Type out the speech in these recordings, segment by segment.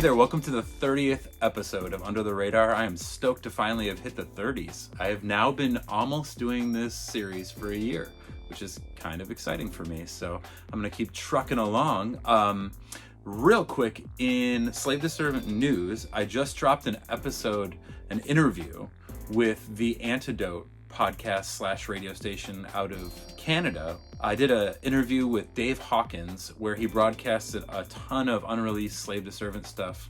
there, welcome to the 30th episode of Under the Radar. I am stoked to finally have hit the 30s. I have now been almost doing this series for a year, which is kind of exciting for me, so I'm going to keep trucking along. Real quick, in Slave to Servant news, I just dropped an interview with the Antidote podcast / radio station out of Canada. I did an interview with Dave Hawkins where he broadcasted a ton of unreleased Slave to Servant stuff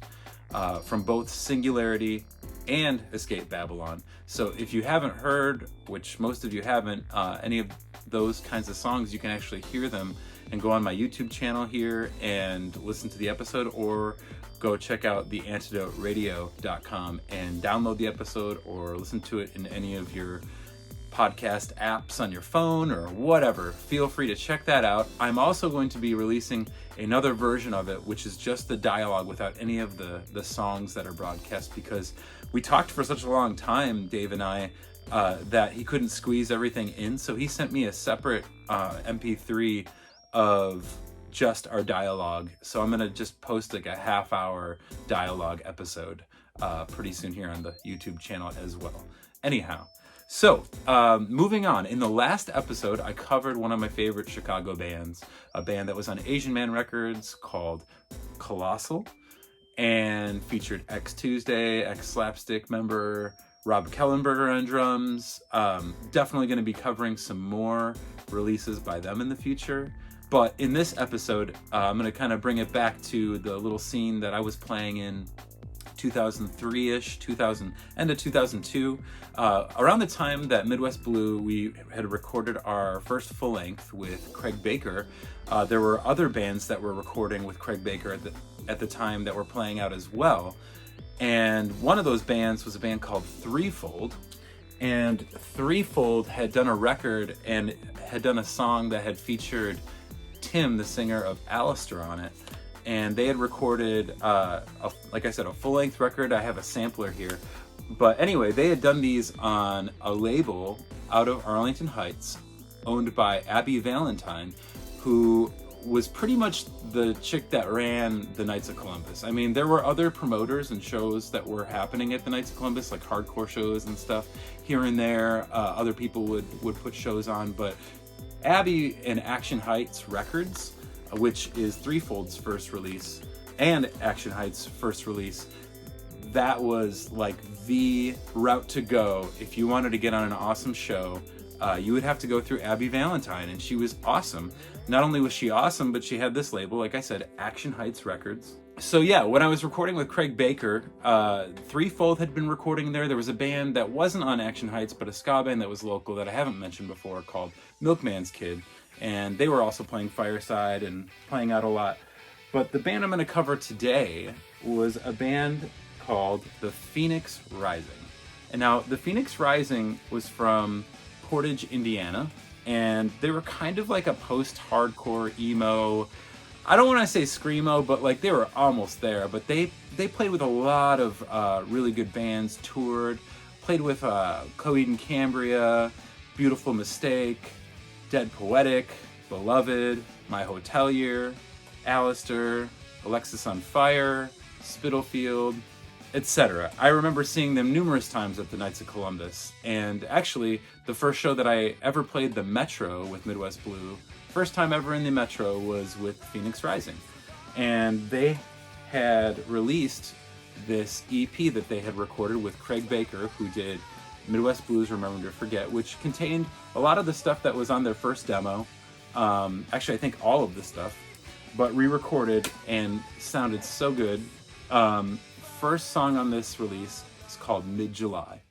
from both Singularity and Escape Babylon. So if you haven't heard, which most of you haven't, any of those kinds of songs, you can actually hear them and go on my YouTube channel here and listen to the episode, or go check out theantidoteradio.com and download the episode or listen to it in any of your podcast apps on your phone or whatever. Feel free to check that out. I'm also going to be releasing another version of it, which is just the dialogue without any of the songs that are broadcast, because we talked for such a long time, Dave and I, that he couldn't squeeze everything in. So he sent me a separate MP3 of just our dialogue. So I'm going to just post like a half-hour dialogue episode pretty soon here on the YouTube channel as well. Anyhow, so moving on. In the last episode, I covered one of my favorite Chicago bands, a band that was on Asian Man Records called Colossal, and featured X Tuesday, X Slapstick member Rob Kellenberger on drums. Definitely going to be covering some more releases by them in the future. But in this episode, I'm going to kind of bring it back to the little scene that I was playing in 2003-ish, end of 2002. Around the time that Midwest Blue, we had recorded our first full length with Craig Baker. There were other bands that were recording with Craig Baker at the time that were playing out as well. And one of those bands was a band called Threefold. And Threefold had done a record and had done a song that had featured Tim, the singer of Alistair, on it. And they had recorded, like I said, a full-length record. I have a sampler here. But anyway, they had done these on a label out of Arlington Heights, owned by Abby Valentine, who was pretty much the chick that ran the Knights of Columbus. I mean, there were other promoters and shows that were happening at the Knights of Columbus, like hardcore shows and stuff here and there. Other people would put shows on, but Abby and Action Heights Records, which is Threefold's first release, and Action Heights' first release, that was like the route to go. If you wanted to get on an awesome show, you would have to go through Abby Valentine, and she was awesome. Not only was she awesome, but she had this label, like I said, Action Heights Records. So yeah, when I was recording with Craig Baker, Threefold had been recording there. There was a band that wasn't on Action Heights, but a ska band that was local that I haven't mentioned before called Milkman's Kid. And they were also playing Fireside and playing out a lot. But the band I'm going to cover today was a band called The Phoenix Rising. And now, The Phoenix Rising was from Portage, Indiana. And they were kind of like a post-hardcore emo, I don't want to say screamo, but like they were almost there. But they played with a lot of really good bands, toured, played with Coed and Cambria, Beautiful Mistake, Dead Poetic, Beloved, My Hotelier, Alistair, Alexis on Fire, Spitalfield, etc. I remember seeing them numerous times at the Knights of Columbus. And actually, the first show that I ever played the Metro with Midwest Blue, first time ever in the Metro, was with Phoenix Rising. And they had released this EP that they had recorded with Craig Baker, who did Midwest Blues Remember to Forget, which contained a lot of the stuff that was on their first demo. Actually, I think all of the stuff, but re-recorded and sounded so good. First song on this release is called Mid-July.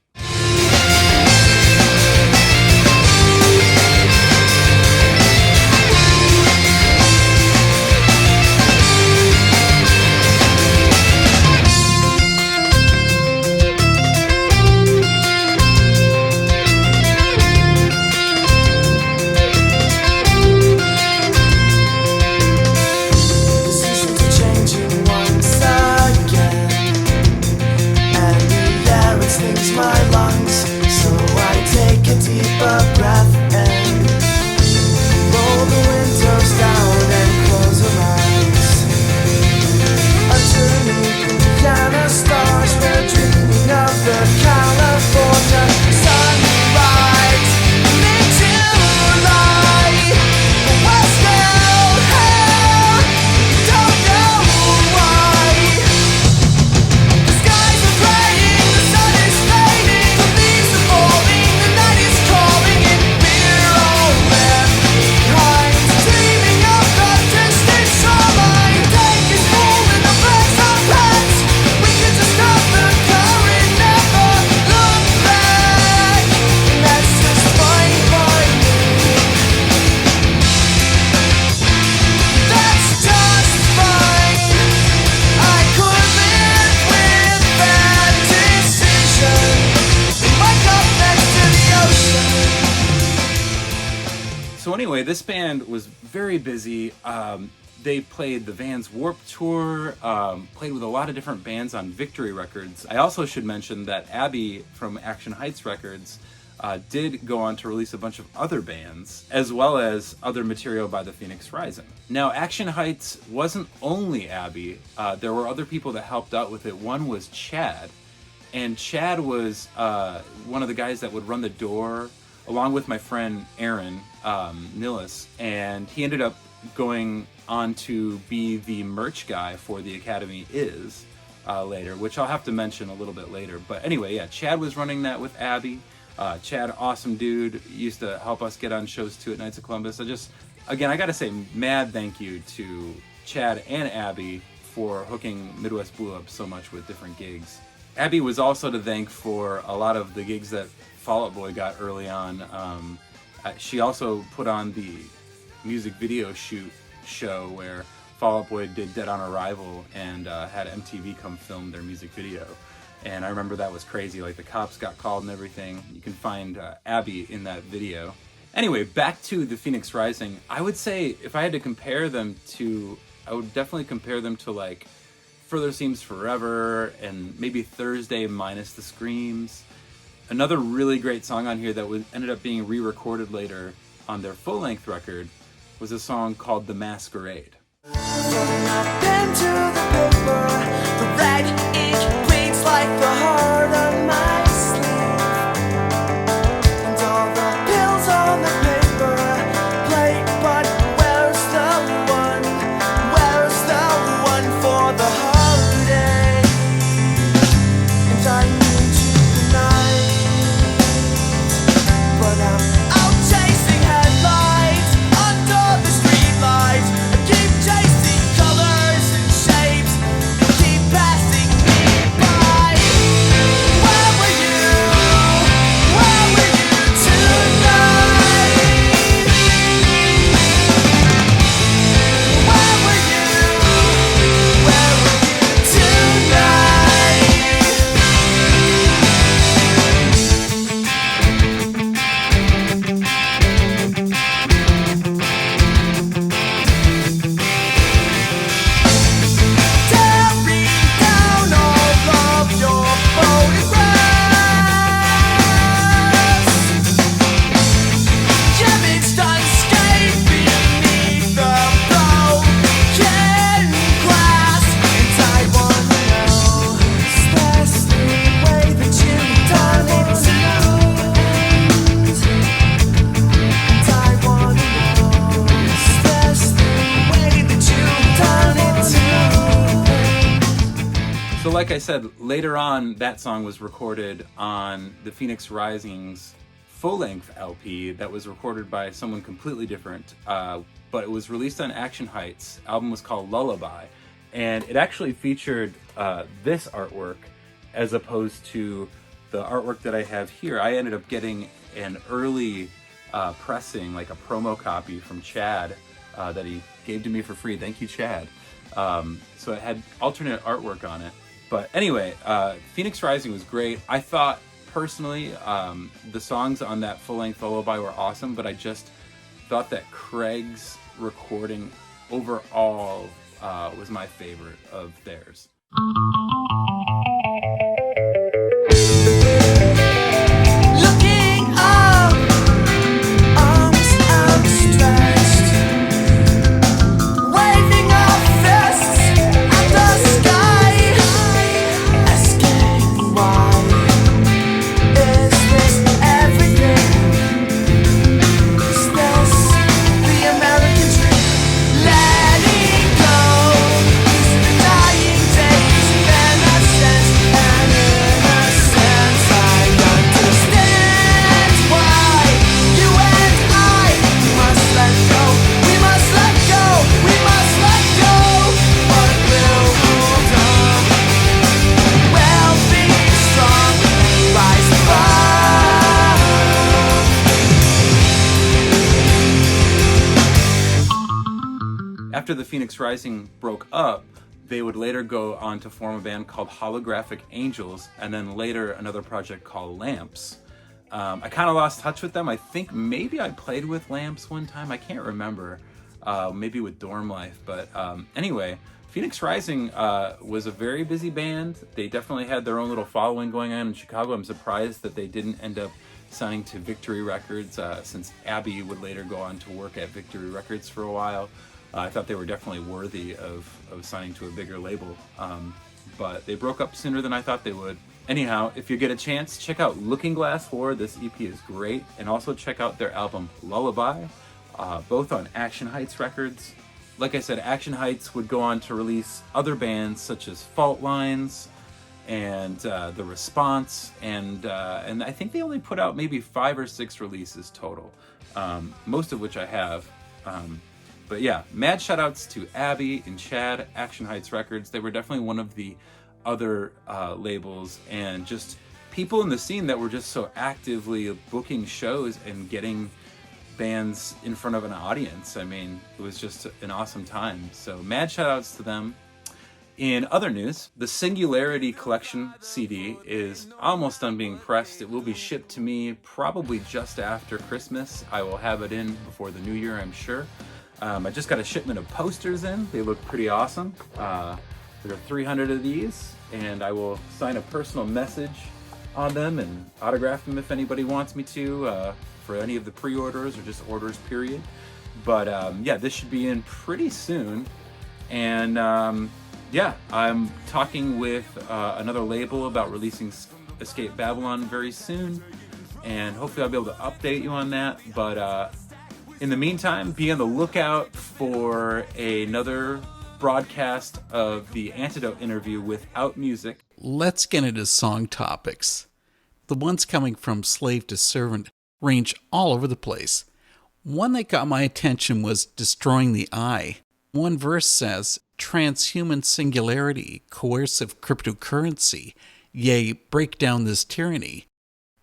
My lungs, so I take a deeper breath and roll the windows down and close my eyes underneath the stars, we're dreaming of the California sunrise. Mid-July, we're still here, don't know why. The skies are graying, the sun is fading, the leaves are falling, the night is calling, and we're all left behind, dreaming of the distant shoreline. Take is full and the birds are pets. We could just stop the current, never look back, and that's just fine by me. That's just fine. I could live with that decision. Wake up next to the ocean. So anyway, this band was very busy. They played the Vans Warped Tour, played with a lot of different bands on Victory Records. I also should mention that Abby from Action Heights Records did go on to release a bunch of other bands, as well as other material by the Phoenix Rising. Now, Action Heights wasn't only Abby. There were other people that helped out with it. One was Chad, and Chad was one of the guys that would run the door, along with my friend Aaron Nillis, and he ended up going on to be the merch guy for the Academy later, which I'll have to mention a little bit later. But anyway, yeah, Chad was running that with Abby. Chad, awesome dude, used to help us get on shows too at Knights of Columbus. I gotta say, mad thank you to Chad and Abby for hooking Midwest Blue up so much with different gigs. Abby was also to thank for a lot of the gigs that Fall Out Boy got early on. She also put on the music video show where Fall Out Boy did Dead on Arrival and had MTV come film their music video. And I remember that was crazy, like the cops got called and everything. You can find Abby in that video. Anyway, back to the Phoenix Rising. I would say if I had to compare them to, I would definitely compare them to like Further Seems Forever and maybe Thursday minus the screams. Another really great song on here that ended up being re-recorded later on their full-length record was a song called The Masquerade. From my pen to the paper, the red ink bleeds like the heart on my sleeve, and all the pills on the paper play, but where's the one? Where's the one for the heartache? And I need you tonight, but I'm out chasing headlights under the streetlights. I keep chasing colors and shapes, keep passing me by. Where were you? Where were you tonight? Where were you? Where were you tearing down all of your photographs, imaged unscathed beneath the broken glass. And I wanna know, is this the way that you've done it too? And I wanna know, is this the way that you've done it too? So like I said, later on, that song was recorded on the Phoenix Rising's full-length LP that was recorded by someone completely different, but it was released on Action Heights. The album was called Lullaby, and it actually featured this artwork as opposed to the artwork that I have here. I ended up getting an early pressing, like a promo copy from Chad that he gave to me for free. Thank you, Chad. So it had alternate artwork on it. But anyway, Phoenix Rising was great. I thought, personally, the songs on that full-length Lullaby were awesome, but I just thought that Craig's recording overall was my favorite of theirs. Looking up, arms outstretched, waving our fists at the sky, after the Phoenix Rising broke up, they would later go on to form a band called Holographic Angels, and then later another project called Lamps. I kind of lost touch with them. I think maybe I played with Lamps one time. I can't remember. Maybe with Dorm Life. But anyway, Phoenix Rising was a very busy band. They definitely had their own little following going on in Chicago. I'm surprised that they didn't end up signing to Victory Records, since Abby would later go on to work at Victory Records for a while. I thought they were definitely worthy of signing to a bigger label, but they broke up sooner than I thought they would. Anyhow, if you get a chance, check out Looking Glass 4. This EP is great. And also check out their album Lullaby, both on Action Heights Records. Like I said, Action Heights would go on to release other bands such as Fault Lines and The Response, and I think they only put out maybe 5 or 6 releases total, most of which I have. But yeah, mad shoutouts to Abby and Chad, Action Heights Records. They were definitely one of the other labels, and just people in the scene that were just so actively booking shows and getting bands in front of an audience. I mean, it was just an awesome time. So mad shoutouts to them. In other news, the Singularity Collection CD is almost done being pressed. It will be shipped to me probably just after Christmas. I will have it in before the new year, I'm sure. I just got a shipment of posters in. They look pretty awesome. There are 300 of these, and I will sign a personal message on them and autograph them if anybody wants me to, for any of the pre-orders or just orders, period. But yeah, this should be in pretty soon. And yeah, I'm talking with another label about releasing Escape Babylon very soon, and hopefully I'll be able to update you on that. But in the meantime, be on the lookout for another broadcast of the Antidote interview without music. Let's get into song topics. The ones coming from Slave to Servant range all over the place. One that got my attention was Destroying the Eye. One verse says, transhuman singularity, coercive cryptocurrency, yea, break down this tyranny.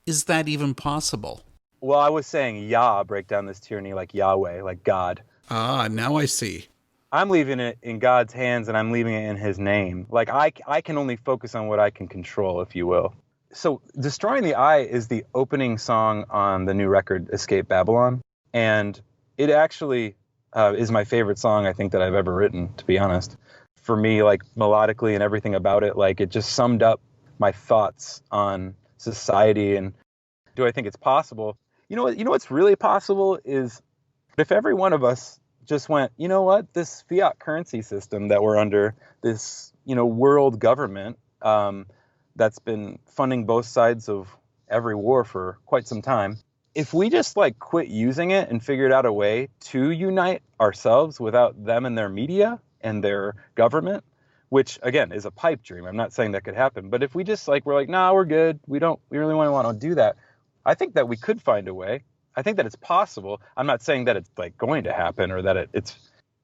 Is that even possible? Well, I was saying Yah, break down this tyranny, like Yahweh, like God. Ah, now I see. I'm leaving it in God's hands, and I'm leaving it in his name. Like, I can only focus on what I can control, if you will. So Destroying the Eye is the opening song on the new record, Escape Babylon. And it actually is my favorite song, I think, that I've ever written, to be honest. For me, like, melodically and everything about it, like, it just summed up my thoughts on society. And do I think it's possible? You know what's really possible is if every one of us just went, you know what, this fiat currency system that we're under, this, world government that's been funding both sides of every war for quite some time, if we just quit using it and figured out a way to unite ourselves without them and their media and their government, which again is a pipe dream. I'm not saying that could happen, but if we just we're like, nah, we're good. We really want to do that. I think that we could find a way. I think that it's possible. I'm not saying that it's going to happen or that it's.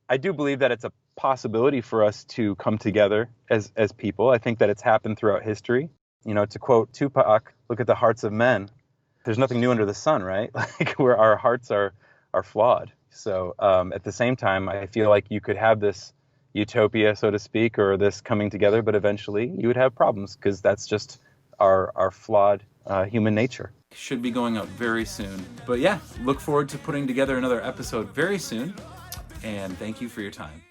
I do believe that it's a possibility for us to come together as people. I think that it's happened throughout history. To quote Tupac, "Look at the hearts of men. There's nothing new under the sun," right? Where our hearts are flawed. So at the same time, I feel like you could have this utopia, so to speak, or this coming together, but eventually you would have problems because that's just our flawed human nature. Should be going out very soon. But yeah, look forward to putting together another episode very soon. And thank you for your time.